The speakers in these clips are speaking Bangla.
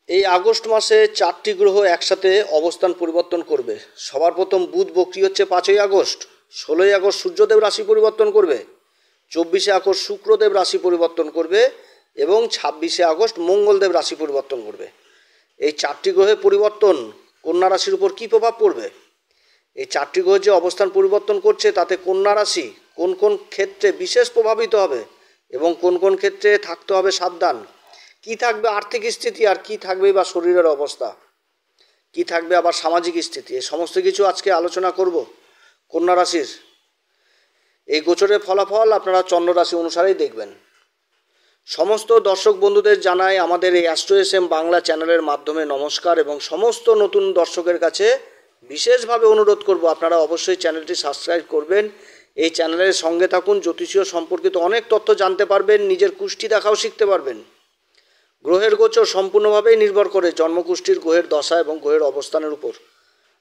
এই আগস্ট মাসে 4টি গ্রহ একসাথে অবস্থান পরিবর্তন করবে। সবার প্রথম বুধ বক্রি হচ্ছে 5ই আগস্ট, 16ই আগস্ট সূর্যদেব রাশি পরিবর্তন করবে, 24শে আগস্ট শুক্রদেব রাশি পরিবর্তন করবে এবং 26শে আগস্ট মঙ্গলদেব রাশি পরিবর্তন করবে। এই 4টি গ্রহের পরিবর্তন কন্যা রাশির উপর কী প্রভাব পড়বে? এই 4টি গ্রহ যে অবস্থান পরিবর্তন করছে তাতে কন্যা রাশি কোন কোন ক্ষেত্রে বিশেষ প্রভাবিত হবে এবং কোন কোন ক্ষেত্রে থাকতে হবে সাবধান, কি থাকবে আর্থিক স্থিতি, আর কি থাকবে বা শরীরের অবস্থা, কি থাকবে আবার সামাজিক স্থিতি, এই সমস্ত কিছু আজকে আলোচনা করব। কন্যা রাশির এই গোচরের ফলাফল আপনারা চন্দ্র রাশি অনুসারেই দেখবেন। সমস্ত দর্শক বন্ধুদের জানাই আমাদের এই অ্যাস্ট্রো এসএম বাংলা চ্যানেলের মাধ্যমে নমস্কার, এবং সমস্ত নতুন দর্শকের কাছে বিশেষভাবে অনুরোধ করব আপনারা অবশ্যই চ্যানেলটি সাবস্ক্রাইব করবেন। এই চ্যানেলের সঙ্গে থাকুন, জ্যোতিষীয় সম্পর্কিত অনেক তথ্য জানতে পারবেন, নিজের কুষ্টি দেখাও শিখতে পারবেন। গ্রহের গোচর সম্পূর্ণভাবেই নির্ভর করে জন্মকুষ্ঠির গ্রহের দশা এবং গ্রহের অবস্থানের উপর।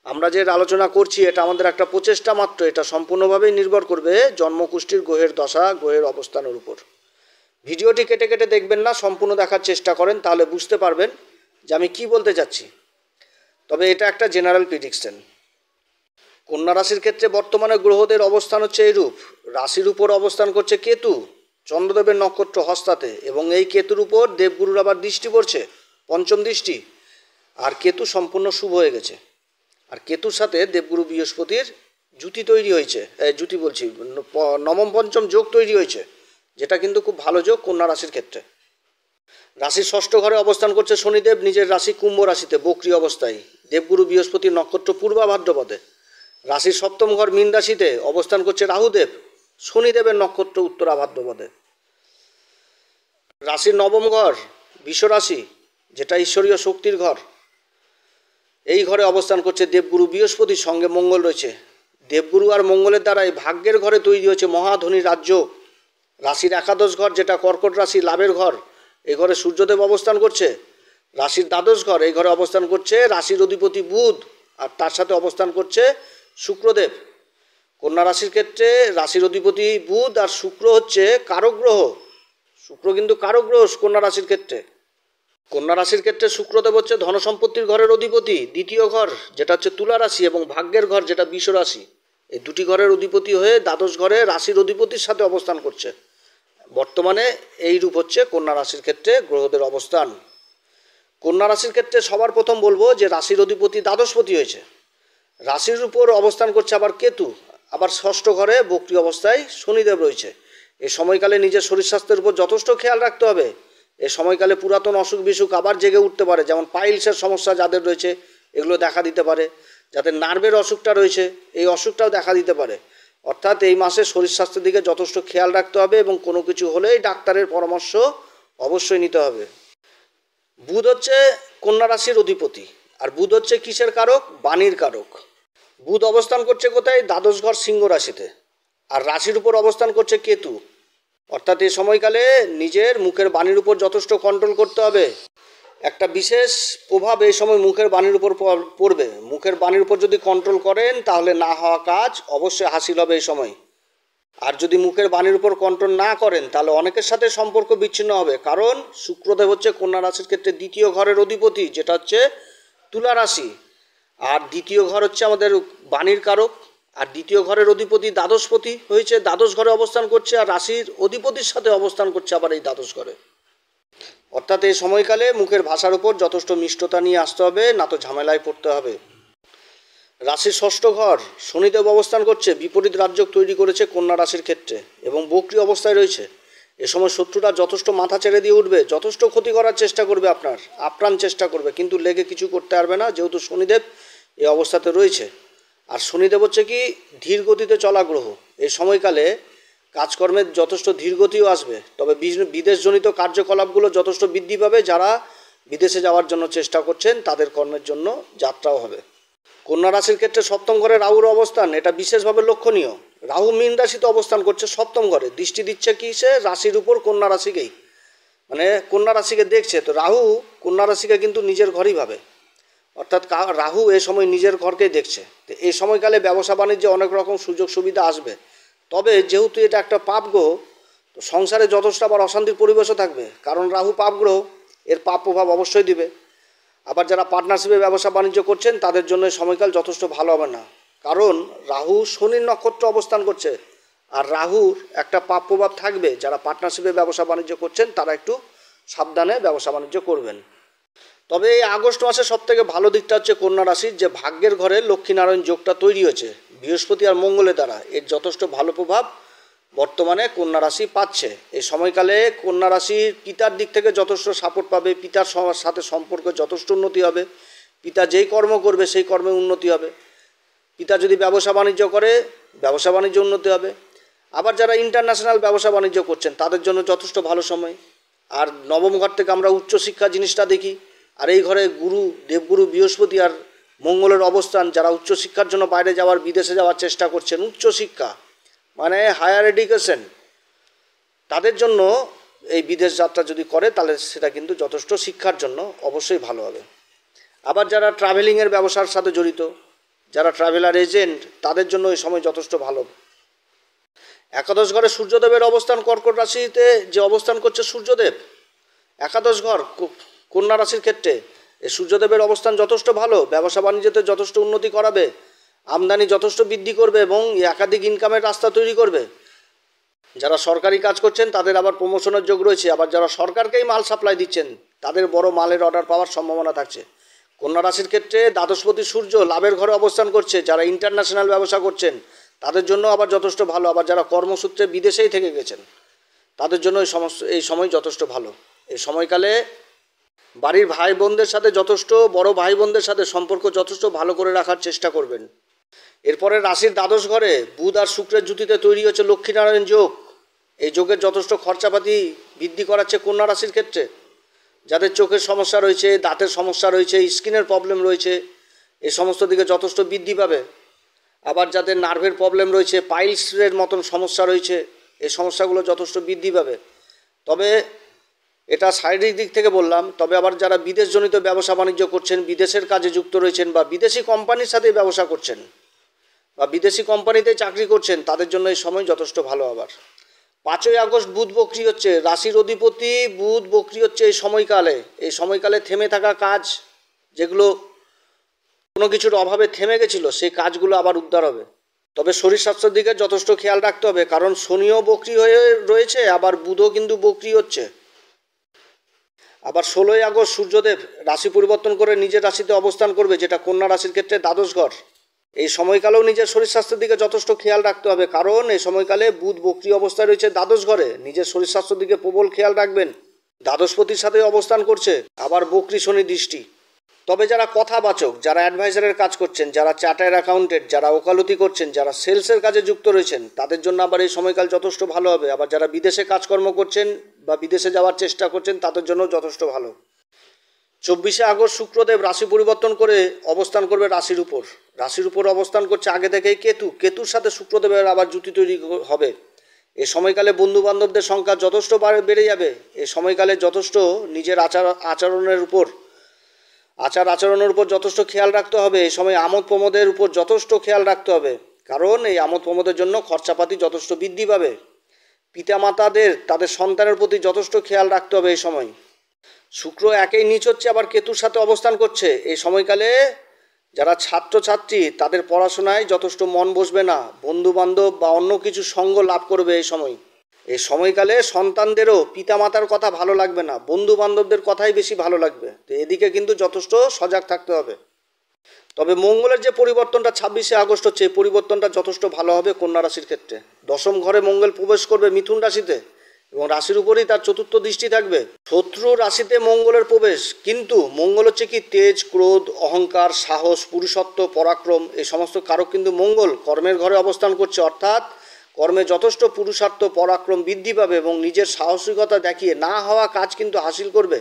আমরা যে আলোচনা করছি এটা আমাদের একটা প্রচেষ্টা মাত্র, এটা সম্পূর্ণভাবেই নির্ভর করবে জন্মকুষ্ঠির গ্রহের দশা গ্রহের অবস্থানের উপর। ভিডিওটি কেটে কেটে দেখবেন না, সম্পূর্ণ দেখার চেষ্টা করেন, তাহলে বুঝতে পারবেন যে আমি কি বলতে চাচ্ছি। তবে এটা একটা জেনারেল প্রিডিকশন। কন্যা রাশির ক্ষেত্রে বর্তমানে গ্রহদের অবস্থান হচ্ছে এইরূপ। রাশির উপর অবস্থান করছে কেতু চন্দ্রদেবের নক্ষত্র হস্তাতে, এবং এই কেতুর উপর দেবগুরুর আবার দৃষ্টি পড়ছে, পঞ্চম দৃষ্টি। আর কেতু সম্পূর্ণ শুভ হয়ে গেছে। আর কেতুর সাথে দেবগুরু বৃহস্পতির জুতি তৈরি হয়েছে, জুতি বলছি নবম পঞ্চম যোগ তৈরি হয়েছে, যেটা কিন্তু খুব ভালো যোগ কন্যা রাশির ক্ষেত্রে। রাশির ষষ্ঠ ঘরে অবস্থান করছে শনিদেব নিজের রাশি কুম্ভ রাশিতে বক্রী অবস্থায়, দেবগুরু বৃহস্পতির নক্ষত্র পূর্বা ভাদ্রপদে। রাশির সপ্তম ঘর মীন রাশিতে অবস্থান করছে রাহুদেব শনিদেবের নক্ষত্র উত্তরা ভাদ্রপদে। রাশির নবম ঘর বৃষ রাশি, যেটা ঈশ্বরীয় শক্তির ঘর, এই ঘরে অবস্থান করছে দেবগুরু বৃহস্পতির সঙ্গে মঙ্গল রয়েছে। দেবগুরু আর মঙ্গলের দ্বারাই ভাগ্যের ঘরে তৈরি হয়েছে মহাধনী রাজ্য। রাশির একাদশ ঘর যেটা কর্কট রাশি লাভের ঘর, এই ঘরে সূর্যদেব অবস্থান করছে। রাশির দ্বাদশ ঘর, এই ঘরে অবস্থান করছে রাশির অধিপতি বুধ, আর তার সাথে অবস্থান করছে শুক্রদেব। কন্যা রাশির ক্ষেত্রে রাশির অধিপতি বুধ আর শুক্র হচ্ছে কারক গ্রহ। শুক্র কিন্তু কারক গ্রহ কন্যা রাশির ক্ষেত্রে। কন্যা রাশির ক্ষেত্রে শুক্রদেব হচ্ছে ধনসম্পত্তির ঘরের অধিপতি, দ্বিতীয় ঘর যেটা হচ্ছে তুলা রাশি এবং ভাগ্যের ঘর যেটা বৃষ রাশি, এই দুটি ঘরের অধিপতি হয়ে দ্বাদশ ঘরে রাশির অধিপতির সাথে অবস্থান করছে। বর্তমানে এই রূপ হচ্ছে কন্যা রাশির ক্ষেত্রে গ্রহদের অবস্থান। কন্যা রাশির ক্ষেত্রে সবার প্রথম বলবো যে রাশির অধিপতি দ্বাদশপতি হয়েছে। রাশির উপর অবস্থান করছে আবার কেতু, আবার ষষ্ঠ ঘরে বক্রী অবস্থায় শনিদেব রয়েছে। এই সময়কালে নিজের শরীর স্বাস্থ্যের উপর যথেষ্ট খেয়াল রাখতে হবে। এই সময়কালে পুরাতন অসুখ বিসুখ আবার জেগে উঠতে পারে, যেমন পাইলসের সমস্যা যাদের রয়েছে এগুলো দেখা দিতে পারে, যাদের নার্ভের অসুখটা রয়েছে এই অসুখটাও দেখা দিতে পারে। অর্থাৎ এই মাসে শরীর স্বাস্থ্যের দিকে যথেষ্ট খেয়াল রাখতে হবে এবং কোনো কিছু হলেই ডাক্তারের পরামর্শ অবশ্যই নিতে হবে। বুধ হচ্ছে কন্যা রাশির অধিপতি, আর বুধ হচ্ছে কিসের কারক? বাণীর কারক। বুধ অবস্থান করছে কোথায়? দ্বাদশ ঘর সিংহ রাশিতে, আর রাশির উপর অবস্থান করছে কেতু। অর্থাৎ এই সময়কালে নিজের মুখের বাণীর উপর যথেষ্ট কন্ট্রোল করতে হবে। একটা বিশেষ প্রভাব এই সময় মুখের বাণীর উপর পড়বে। মুখের বাণীর উপর যদি কন্ট্রোল করেন তাহলে না হওয়া কাজ অবশ্যই হাসিল হবে এই সময়। আর যদি মুখের বাণীর উপর কন্ট্রোল না করেন তাহলে অনেকের সাথে সম্পর্ক বিচ্ছিন্ন হবে, কারণ শুক্রদেব হচ্ছে কন্যা রাশির ক্ষেত্রে দ্বিতীয় ঘরের অধিপতি, যেটা হচ্ছে তুলা রাশি। আর দ্বিতীয় ঘর হচ্ছে আমাদের বাণীর কারক, আর দ্বিতীয় ঘরের অধিপতি দ্বাদশপতি হয়েছে, দ্বাদশ ঘরে অবস্থান করছে, আর রাশির অধিপতির সাথে অবস্থান করছে আবার এই দ্বাদশ ঘরে। অর্থাৎ এই সময়কালে মুখের ভাষার উপর যথেষ্ট মিষ্টতা নিয়ে আসতে হবে, না তো ঝামেলায় পড়তে হবে। রাশির ষষ্ঠ ঘর শনিদেব অবস্থান করছে, বিপরীত রাজযোগ তৈরি করেছে কন্যা রাশির ক্ষেত্রে এবং বক্রী অবস্থায় রয়েছে। এ সময় শত্রুরা যথেষ্ট মাথা ছেড়ে দিয়ে উঠবে, যথেষ্ট ক্ষতি করার চেষ্টা করবে, আপনার আপ্রাণ চেষ্টা করবে, কিন্তু লেগে কিছু করতে পারবে না, যেহেতু শনিদেব এই অবস্থাতে রয়েছে। আর শনিদেব হচ্ছে কি ধীর গতিতে চলা গ্রহ। এই সময়কালে কাজকর্মের যথেষ্ট ধীরগতিও আসবে, তবে বিদেশজনিত কার্যকলাপগুলো যথেষ্ট বৃদ্ধি পাবে। যারা বিদেশে যাওয়ার জন্য চেষ্টা করছেন তাদের কর্মের জন্য যাত্রাও হবে। কন্যা রাশির ক্ষেত্রে সপ্তম ঘরে রাহুর অবস্থান, এটা বিশেষভাবে লক্ষণীয়। রাহু মীন রাশিতে অবস্থান করছে সপ্তম ঘরে, দৃষ্টি দিচ্ছে কি সে রাশির উপর কন্যা রাশিকেই, মানে কন্যা রাশিকে দেখছে। তো রাহু কন্যা রাশিকে কিন্তু নিজের ঘরই ভাবে, অর্থাৎ রাহু এই সময় নিজের ঘরকেই দেখছে। তো এই সময়কালে ব্যবসা বাণিজ্যে অনেক রকম সুযোগ সুবিধা আসবে, তবে যেহেতু এটা একটা পাপ গ্রহ, তো সংসারে যথেষ্ট আবার অশান্তির পরিবেশও থাকবে, কারণ রাহু পাপ গ্রহ, এর পাপ প্রভাব অবশ্যই দিবে। আবার যারা পার্টনারশিপে ব্যবসা বাণিজ্য করছেন তাদের জন্য এই সময়কাল যথেষ্ট ভালো হবে না, কারণ রাহু শনির নক্ষত্র অবস্থান করছে। আর রাহুর একটা পাপ প্রভাব থাকবে। যারা পার্টনারশিপে ব্যবসা বাণিজ্য করছেন তারা একটু সাবধানে ব্যবসা বাণিজ্য করবেন। তবে এই আগস্ট মাসে সবথেকে ভালো দিকটা হচ্ছে কন্যা রাশির যে ভাগ্যের ঘরে লক্ষ্মীনারায়ণ যোগটা তৈরি হয়েছে বৃহস্পতি আর মঙ্গলের দ্বারা, এর যথেষ্ট ভালো প্রভাব বর্তমানে কন্যা রাশি পাচ্ছে। এই সময়কালে কন্যা রাশির পিতার দিক থেকে যথেষ্ট সাপোর্ট পাবে, পিতার সাথে সম্পর্ক যথেষ্ট উন্নতি হবে, পিতা যেই কর্ম করবে সেই কর্মে উন্নতি হবে, পিতা যদি ব্যবসা বাণিজ্য করে ব্যবসা বাণিজ্য উন্নতি হবে। আবার যারা ইন্টারন্যাশনাল ব্যবসা বাণিজ্য করছেন তাদের জন্য যথেষ্ট ভালো সময়। আর নবম ঘর থেকে আমরা উচ্চশিক্ষা জিনিসটা দেখি, আর এই ঘরে গুরু দেবগুরু বৃহস্পতি আর মঙ্গলের অবস্থান। যারা উচ্চশিক্ষার জন্য বাইরে যাওয়ার বিদেশে যাওয়ার চেষ্টা করছেন, উচ্চশিক্ষা মানে হায়ার এডুকেশন, তাদের জন্য এই বিদেশ যাত্রা যদি করে তাহলে সেটা কিন্তু যথেষ্ট শিক্ষার জন্য অবশ্যই ভালো হবে। আবার যারা ট্রাভেলিংয়ের ব্যবসার সাথে জড়িত, যারা ট্রাভেলার এজেন্ট, তাদের জন্য এই সময় যথেষ্ট ভালো। একাদশ ঘরে সূর্যদেবের অবস্থান কর্কট রাশিতে যে অবস্থান করছে সূর্যদেব, একাদশ ঘর কন্যা রাশির ক্ষেত্রে এই সূর্যদেবের অবস্থান যথেষ্ট ভালো, ব্যবসা বাণিজ্যতে যথেষ্ট উন্নতি করাবে, আমদানি যথেষ্ট বৃদ্ধি করবে এবং একাধিক ইনকামের রাস্তা তৈরি করবে। যারা সরকারি কাজ করছেন তাদের আবার প্রমোশনের যোগ রয়েছে। আবার যারা সরকারকেই মাল সাপ্লাই দিচ্ছেন তাদের বড় মালের অর্ডার পাওয়ার সম্ভাবনা থাকছে। কন্যা রাশির ক্ষেত্রে দ্বাদশপতি সূর্য লাভের ঘরে অবস্থান করছে। যারা ইন্টারন্যাশনাল ব্যবসা করছেন তাদের জন্য আবার যথেষ্ট ভালো। আবার যারা কর্মসূত্রে বিদেশেই থেকে গেছেন তাদের জন্য এই সময় যথেষ্ট ভালো। এই সময়কালে বাড়ির ভাই বোনদের সাথে যথেষ্ট বড় ভাই বোনদের সাথে সম্পর্ক যথেষ্ট ভালো করে রাখার চেষ্টা করবেন। এরপরে রাশির দ্বাদশ ঘরে বুধ আর শুক্রের জুতিতে তৈরি হচ্ছে লক্ষ্মীনারায়ণ যোগ। এই যোগের যথেষ্ট খরচাপাতি বৃদ্ধি করাচ্ছে কন্যা রাশির ক্ষেত্রে। যাদের চোখের সমস্যা রয়েছে, দাঁতের সমস্যা রয়েছে, স্কিনের প্রবলেম রয়েছে, এই সমস্ত দিকে যথেষ্ট বৃদ্ধি পাবে। আবার যাদের নার্ভের প্রবলেম রয়েছে, পাইলসের মতন সমস্যা রয়েছে, এই সমস্যাগুলো যথেষ্ট বৃদ্ধি পাবে। তবে এটা শারীরিক দিক থেকে বললাম। তবে আবার যারা বিদেশজনিত ব্যবসা বাণিজ্য করছেন, বিদেশের কাজে যুক্ত রয়েছেন বা বিদেশি কোম্পানির সাথে ব্যবসা করছেন বা বিদেশি কোম্পানিতে চাকরি করছেন তাদের জন্য এই সময় যথেষ্ট ভালো। আবার 5ই আগস্ট বুধ বক্রি হচ্ছে, রাশির অধিপতি বুধ বক্রি হচ্ছে এই সময়কালে। এই সময়কালে থেমে থাকা কাজ, যেগুলো কোনো কিছুর অভাবে থেমে গেছিলো, সেই কাজগুলো আবার উদ্ধার হবে। তবে শরীর স্বাস্থ্যের দিকে যথেষ্ট খেয়াল রাখতে হবে, কারণ শনিও বক্রি হয়ে রয়েছে, আবার বুধও কিন্তু বক্রি হচ্ছে। আবার 16ই আগস্ট সূর্যদেব রাশি পরিবর্তন করে নিজের রাশিতে অবস্থান করবে, যেটা কন্যা রাশির ক্ষেত্রে দ্বাদশ ঘর। এই সময়কালেও নিজের শরীর স্বাস্থ্যের দিকে যথেষ্ট খেয়াল রাখতে হবে, কারণ এই সময়কালে বুধ বক্রি অবস্থায় রয়েছে দ্বাদশ ঘরে। নিজের শরীর স্বাস্থ্যের দিকে প্রবল খেয়াল রাখবেন। দ্বাদশপতির সাথে অবস্থান করছে, আবার বক্রি শনি দৃষ্টি। তবে যারা কথাবাচক, যারা অ্যাডভাইজারের কাজ করছেন, যারা চার্টার্ড অ্যাকাউন্টেন্ট, যারা ওকালতি করছেন, যারা সেলসের কাজে যুক্ত রয়েছেন তাদের জন্য আবার এই সময়কাল যথেষ্ট ভালো হবে। আবার যারা বিদেশে কাজকর্ম করছেন বা বিদেশে যাওয়ার চেষ্টা করছেন তাদের জন্য যথেষ্ট ভালো। 24শে আগস্ট শুক্রদেব রাশি পরিবর্তন করে অবস্থান করবে রাশির উপর। রাশির উপর অবস্থান করছে আগে থেকেই কেতুর সাথে শুক্রদেবের আবার জুতি তৈরি হবে। এ সময়কালে বন্ধুবান্ধবদের সংখ্যা যথেষ্ট বেড়ে যাবে। এ সময়কালে যথেষ্ট নিজের আচরণের উপর যথেষ্ট খেয়াল রাখতে হবে। এই সময় আমোদ প্রমোদের উপর যথেষ্ট খেয়াল রাখতে হবে, কারণ এই আমোদ প্রমোদের জন্য খরচাপাতি যথেষ্ট বৃদ্ধি পাবে। পিতামাতাদের তাদের সন্তানের প্রতি যথেষ্ট খেয়াল রাখতে হবে। এই সময় শুক্র একেই নীচ হচ্ছে, আবার কেতুর সাথে অবস্থান করছে। এই সময়কালে যারা ছাত্রছাত্রী তাদের পড়াশোনায় যথেষ্ট মন বসবে না, বন্ধুবান্ধব বা অন্য কিছু সঙ্গ লাভ করবে এই সময়কালে সন্তানদেরও পিতামাতার কথা ভালো লাগবে না, বন্ধু বান্ধবদের কথাই বেশি ভালো লাগবে। তো এদিকে কিন্তু যথেষ্ট সজাগ থাকতে হবে। তবে মঙ্গলের যে পরিবর্তনটা 26শে আগস্ট হচ্ছে, এই পরিবর্তনটা যথেষ্ট ভালো হবে কন্যা রাশির ক্ষেত্রে। দশম ঘরে মঙ্গল প্রবেশ করবে মিথুন রাশিতে এবং রাশির উপরেই তার চতুর্থ দৃষ্টি থাকবে। শত্রু রাশিতে মঙ্গলের প্রবেশ, কিন্তু মঙ্গল হচ্ছে কি তেজ, ক্রোধ, অহংকার, সাহস, পুরুষত্ব, পরাক্রম, এই সমস্ত কারক কিন্তু মঙ্গল কর্মের ঘরে অবস্থান করছে। অর্থাৎ কর্মে যথেষ্ট পুরুষার্থ পরাক্রম বৃদ্ধি পাবে এবং নিজের সাহসিকতা দেখিয়ে না হওয়া কাজ কিন্তু হাসিল করবে।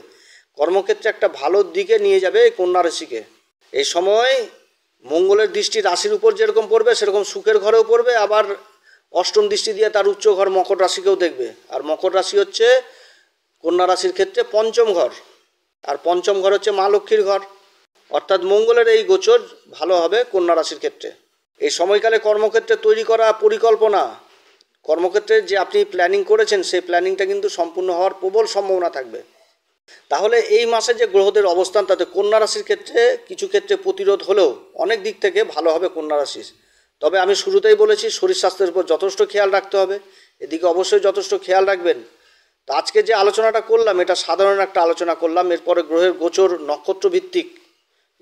কর্মক্ষেত্রে একটা ভালো দিকে নিয়ে যাবে এই কন্যা রাশিকে। এই সময় মঙ্গলের দৃষ্টি রাশির উপর যেরকম পড়বে সেরকম সুখের ঘরেও পড়বে, আবার অষ্টম দৃষ্টি দিয়ে তার উচ্চ ঘর মকর রাশিকেও দেখবে। আর মকর রাশি হচ্ছে কন্যা রাশির ক্ষেত্রে পঞ্চম ঘর, আর পঞ্চম ঘর হচ্ছে মা লক্ষ্মীর ঘর। অর্থাৎ মঙ্গলের এই গোচর ভালো হবে কন্যা রাশির ক্ষেত্রে। এই সময়কালে কর্মক্ষেত্রে তৈরি করা পরিকল্পনা, কর্মক্ষেত্রে যে আপনি প্ল্যানিং করেছেন সেই প্ল্যানিংটা কিন্তু সম্পূর্ণ হওয়ার প্রবল সম্ভাবনা থাকবে। তাহলে এই মাসে যে গ্রহদের অবস্থান তাতে কন্যা রাশির ক্ষেত্রে কিছু ক্ষেত্রে প্রতিরোধ হলেও অনেক দিক থেকে ভালো হবে কন্যা রাশির। তবে আমি শুরুতেই বলেছি শরীর স্বাস্থ্যের উপর যথেষ্ট খেয়াল রাখতে হবে, এদিকে অবশ্যই যথেষ্ট খেয়াল রাখবেন। তো আজকে যে আলোচনাটা করলাম এটা সাধারণ একটা আলোচনা করলাম, এরপরে গ্রহের গোচর নক্ষত্র ভিত্তিক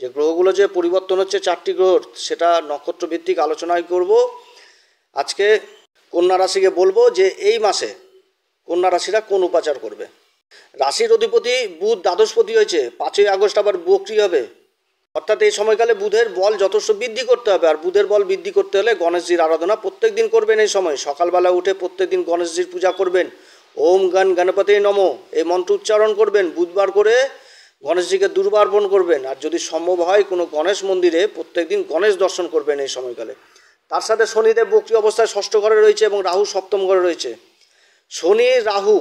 যে গ্রহগুলো যে পরিবর্তন হচ্ছে 4টি গ্রহ সেটা নক্ষত্র ভিত্তিক আলোচনাই করব। আজকে কন্যা রাশিকে বলবো যে এই মাসে কন্যা রাশিরা কোন উপাচার করবে। রাশির অধিপতি বুধ দ্বাদশপতি হয়েছে, 5ই আগস্ট আবার বক্রি হবে, অর্থাৎ এই সময়কালে বুধের বল যথেষ্ট বৃদ্ধি করতে হবে। আর বুধের বল বৃদ্ধি করতে হলে গণেশজির আরাধনা প্রত্যেক দিন করবেন। এই সময় সকালবেলা উঠে প্রত্যেক দিন গণেশজির পূজা করবেন। ওম গণপতি নমঃ এই মন্ত্র উচ্চারণ করবেন। বুধবার করে গণেশজিকে দুর্বার্পণ করবেন। আর যদি সম্ভব হয় কোনো গণেশ মন্দিরে প্রত্যেক দিন গণেশ দর্শন করবেন এই সময়কালে। তার সাথে শনিদেব বক্রি অবস্থায় ষষ্ঠ ঘরে রয়েছে এবং রাহু সপ্তম ঘরে রয়েছে। শনি রাহু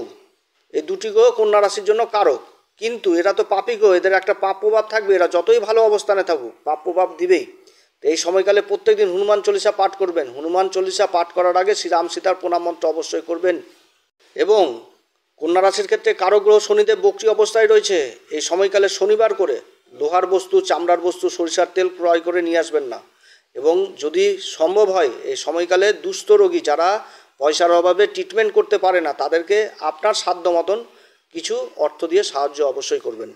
এই দুটি গ্রহ কন্যা রাশির জন্য কারক, কিন্তু এরা তো পাপী গ্রহ, এদের একটা পাপ প্রভাব থাকবে। এরা যতই ভালো অবস্থানে থাকুক পাপ প্রভাব দিবেই। তো এই সময়কালে প্রত্যেকদিন হনুমান চল্লিশা পাঠ করবেন। হনুমান চল্লিশা পাঠ করার আগে শ্রীরাম সীতার প্রণাম মন্ত্র অবশ্যই করবেন। এবং কন্যা রাশির ক্ষেত্রে কারক গ্রহ শনিদেব বক্রি অবস্থায় রয়েছে। এই সময়কালে শনিবার করে লোহার বস্তু, চামড়ার বস্তু, সরিষার তেল ক্রয় করে নিয়ে আসবেন না। এবং যদি সম্ভব হয় এই সময়কালে দুস্থ রোগী যারা পয়সার অভাবে ট্রিটমেন্ট করতে পারে না তাদেরকে আপনার সাধ্য মতন কিছু অর্থ দিয়ে সাহায্য অবশ্যই করবেন।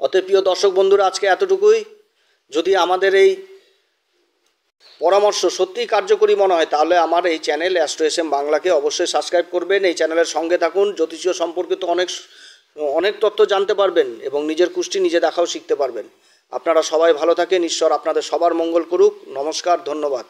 অতএব প্রিয় দর্শক বন্ধুরা আজকে এতটুকুই। যদি আমাদের এই পরামর্শ সত্যিই কার্যকরী মনে হয় তাহলে আমার এই চ্যানেল অ্যাস্ট্রো এস এম বাংলাকে অবশ্যই সাবস্ক্রাইব করবেন। এই চ্যানেলের সঙ্গে থাকুন, জ্যোতিষীয় সম্পর্কিত অনেক তথ্য জানতে পারবেন এবং নিজের কুষ্টি নিজে দেখাও শিখতে পারবেন। আপনারা সবাই ভালো থাকেন, ঈশ্বর আপনাদের সবার মঙ্গল করুক। নমস্কার, ধন্যবাদ।